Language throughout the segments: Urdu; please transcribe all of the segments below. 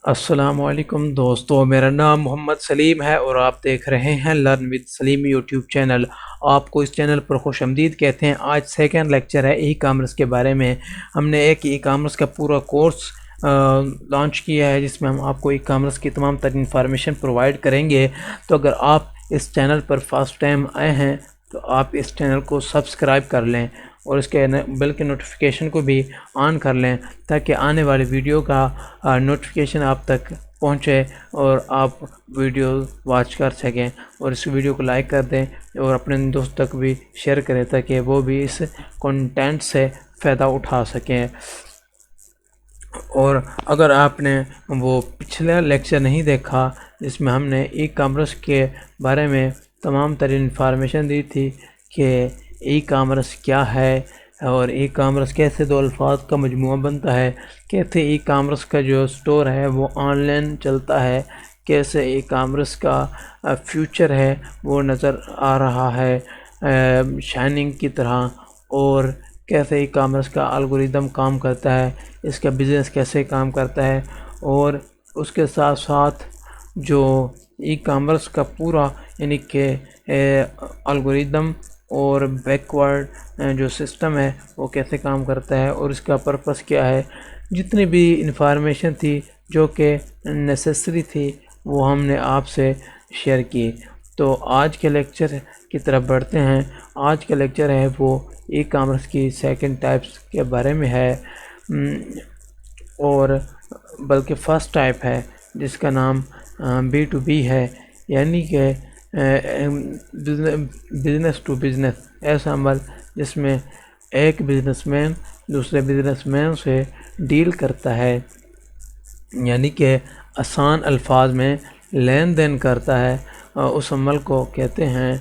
السلام علیکم دوستو، میرا نام محمد سلیم ہے اور آپ دیکھ رہے ہیں learn with Saleem YouTube channel. آپ کو اس چینل پر خوش آمدید کہتے ہیں۔ آج سیکنڈ لیکچر ہے ای کامرس کے بارے میں۔ ہم نے ایک ای کامرس کا پورا کورس لانچ کیا ہے جس میں ہم آپ کو ای کامرس کی تمام تر انفارمیشن پرووائڈ کریں گے۔ تو اگر آپ اس چینل پر فرسٹ ٹائم آئے ہیں تو آپ اس چینل کو سبسکرائب کر لیں اور اس کے بیل کے نوٹیفیکیشن کو بھی آن کر لیں تاکہ آنے والی ویڈیو کا نوٹیفیکیشن آپ تک پہنچے اور آپ ویڈیو واچ کر سکیں، اور اس ویڈیو کو لائک کر دیں اور اپنے دوست تک بھی شیئر کریں تاکہ وہ بھی اس کنٹینٹ سے فائدہ اٹھا سکیں۔ اور اگر آپ نے وہ پچھلا لیکچر نہیں دیکھا جس میں ہم نے ای کامرس کے بارے میں تمام تر انفارمیشن دی تھی کہ ای کامرس کیا ہے اور ای کامرس کیسے دو الفاظ کا مجموعہ بنتا ہے، کیسے ای کامرس کا جو سٹور ہے وہ آن لائن چلتا ہے، کیسے ای کامرس کا فیوچر ہے وہ نظر آ رہا ہے شائننگ کی طرح، اور کیسے ای کامرس کا الگوریدم کام کرتا ہے، اس کا بزنس کیسے کام کرتا ہے، اور اس کے ساتھ ساتھ جو ای کامرس کا پورا یعنی کہ الگوریدم اور بیکورڈ جو سسٹم ہے وہ کیسے کام کرتا ہے اور اس کا پرپس کیا ہے، جتنی بھی انفارمیشن تھی جو کہ نیسیسری تھی وہ ہم نے آپ سے شیئر کی۔ تو آج کے لیکچر کی طرف بڑھتے ہیں۔ آج کا لیکچر ہے وہ ای کامرس کی سیکنڈ ٹائپس کے بارے میں ہے، اور بلکہ فرسٹ ٹائپ ہے جس کا نام B2B ہے، یعنی کہ بزنس ٹو بزنس، ایسا عمل جس میں ایک بزنس مین دوسرے بزنس مین سے ڈیل کرتا ہے، یعنی کہ آسان الفاظ میں لین دین کرتا ہے، اس عمل کو کہتے ہیں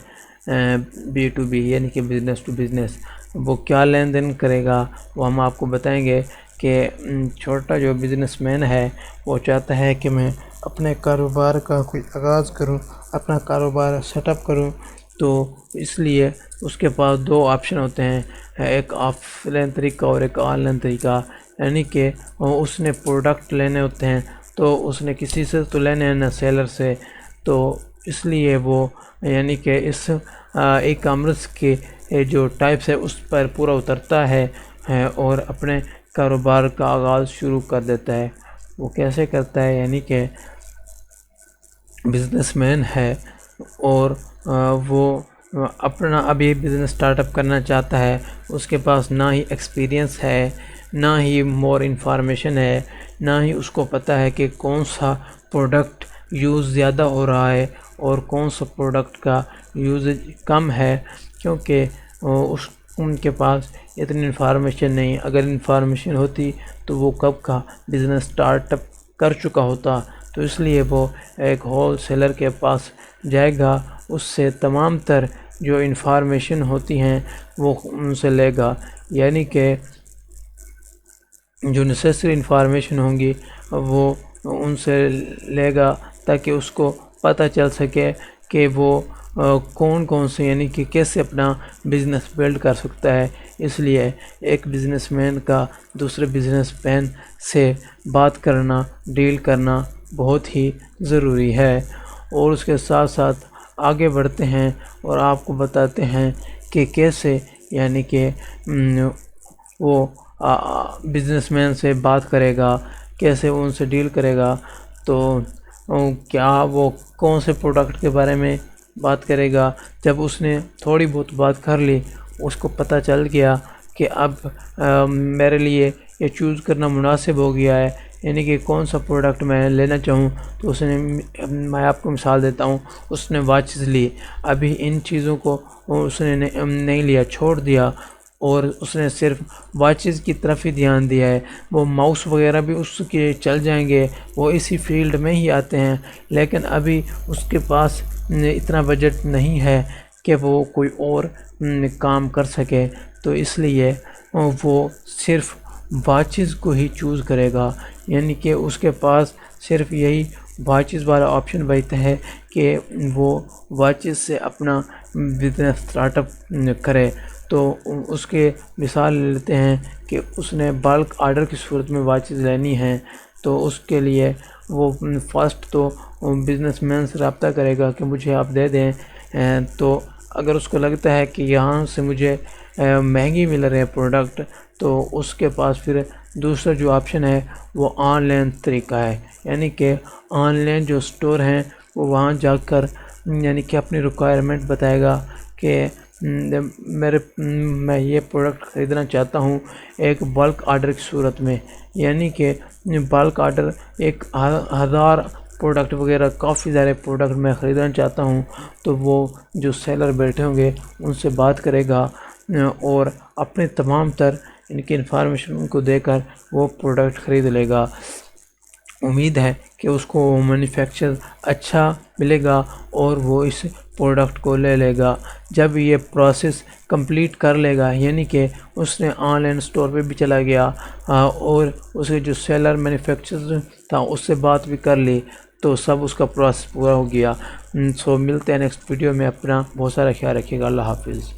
B2B یعنی کہ بزنس ٹو بزنس۔ وہ کیا لین دین کرے گا وہ ہم آپ کو بتائیں گے کہ چھوٹا جو بزنس مین ہے وہ چاہتا ہے کہ میں اپنے کاروبار کا کوئی آغاز کروں، اپنا کاروبار سیٹ اپ کروں، تو اس لیے اس کے پاس دو آپشن ہوتے ہیں، ایک آف لائن طریقہ اور ایک آن لائن طریقہ، یعنی کہ اس نے پروڈکٹ لینے ہوتے ہیں تو اس نے کسی سے تو لینے ہیں نہ سیلر سے، تو اس لیے وہ یعنی کہ اس ای کامرس کے جو ٹائپس ہے اس پر پورا اترتا ہے اور اپنے کاروبار کا آغاز شروع کر دیتا ہے۔ وہ کیسے کرتا ہے، یعنی کہ بزنس مین ہے اور وہ اپنا ابھی بزنس سٹارٹ اپ کرنا چاہتا ہے، اس کے پاس نہ ہی ایکسپیرینس ہے، نہ ہی مور انفارمیشن ہے، نہ ہی اس کو پتہ ہے کہ کون سا پروڈکٹ یوز زیادہ ہو رہا ہے اور کون سا پروڈکٹ کا یوز کم ہے، کیونکہ ان کے پاس اتنی انفارمیشن نہیں۔ اگر انفارمیشن ہوتی تو وہ کب کا بزنس سٹارٹ اپ کر چکا ہوتا، تو اس لیے وہ ایک ہول سیلر کے پاس جائے گا، اس سے تمام تر جو انفارمیشن ہوتی ہیں وہ ان سے لے گا، یعنی کہ جو نیسیسری انفارمیشن ہوں گی وہ ان سے لے گا تاکہ اس کو پتہ چل سکے کہ وہ کون سے یعنی کہ کیسے اپنا بزنس بلڈ کر سکتا ہے۔ اس لیے ایک بزنس مین کا دوسرے بزنس مین سے بات کرنا، ڈیل کرنا بہت ہی ضروری ہے۔ اور اس کے ساتھ ساتھ آگے بڑھتے ہیں اور آپ کو بتاتے ہیں کہ کیسے یعنی کہ وہ بزنس مین سے بات کرے گا، کیسے وہ ان سے ڈیل کرے گا، تو کیا وہ کون سے پروڈکٹ کے بارے میں بات کرے گا۔ جب اس نے تھوڑی بہت بات کر لی، اس کو پتہ چل گیا کہ اب میرے لیے یہ چوز کرنا مناسب ہو گیا ہے، یعنی کہ کون سا پروڈکٹ میں لینا چاہوں، تو اس نے میں آپ کو مثال دیتا ہوں، اس نے واچز لی، ابھی ان چیزوں کو اس نے نہیں لیا، چھوڑ دیا، اور اس نے صرف واچز کی طرف ہی دھیان دیا ہے۔ وہ ماؤس وغیرہ بھی اس کے چل جائیں گے، وہ اسی فیلڈ میں ہی آتے ہیں، لیکن ابھی اس کے پاس اتنا بجٹ نہیں ہے کہ وہ کوئی اور کام کر سکے، تو اس لیے وہ صرف واچز کو ہی چوز کرے گا، یعنی کہ اس کے پاس صرف یہی واچز والا آپشن بچتا ہے کہ وہ واچز سے اپنا بزنس سٹارٹ اپ کرے۔ تو اس کے مثال لیتے ہیں کہ اس نے بلک آرڈر کی صورت میں واچز لینی ہیں، تو اس کے لیے وہ فرسٹ تو بزنس مین سے رابطہ کرے گا کہ مجھے آپ دے دیں، تو اگر اس کو لگتا ہے کہ یہاں سے مجھے مہنگی مل رہے ہیں پروڈکٹ، تو اس کے پاس پھر دوسرا جو آپشن ہے وہ آن لائن طریقہ ہے، یعنی کہ آن لائن جو اسٹور ہیں وہ وہاں جا کر یعنی کہ اپنی ریکوائرمنٹ بتائے گا کہ میں یہ پروڈکٹ خریدنا چاہتا ہوں ایک بلک آرڈر کی صورت میں، یعنی کہ بلک آرڈر 1000 پروڈکٹ وغیرہ کافی سارے پروڈکٹ میں خریدنا چاہتا ہوں، تو وہ جو سیلر بیٹھے ہوں گے ان سے بات کرے گا اور اپنے تمام تر ان کی انفارمیشن ان کو دے کر وہ پروڈکٹ خرید لے گا۔ امید ہے کہ اس کو مینوفیکچر اچھا ملے گا اور وہ اس پروڈکٹ کو لے لے گا۔ جب یہ پروسیس کمپلیٹ کر لے گا، یعنی کہ اس نے آن لائن اسٹور پہ بھی چلا گیا اور اس کے جو سیلر مینوفیکچر تھا اس سے بات بھی کر لی، تو سب اس کا پروسیس پورا ہو گیا۔ سو ملتے ہیں نیکسٹ ویڈیو میں، اپنا بہت سارا خیال رکھیے گا، اللہ حافظ۔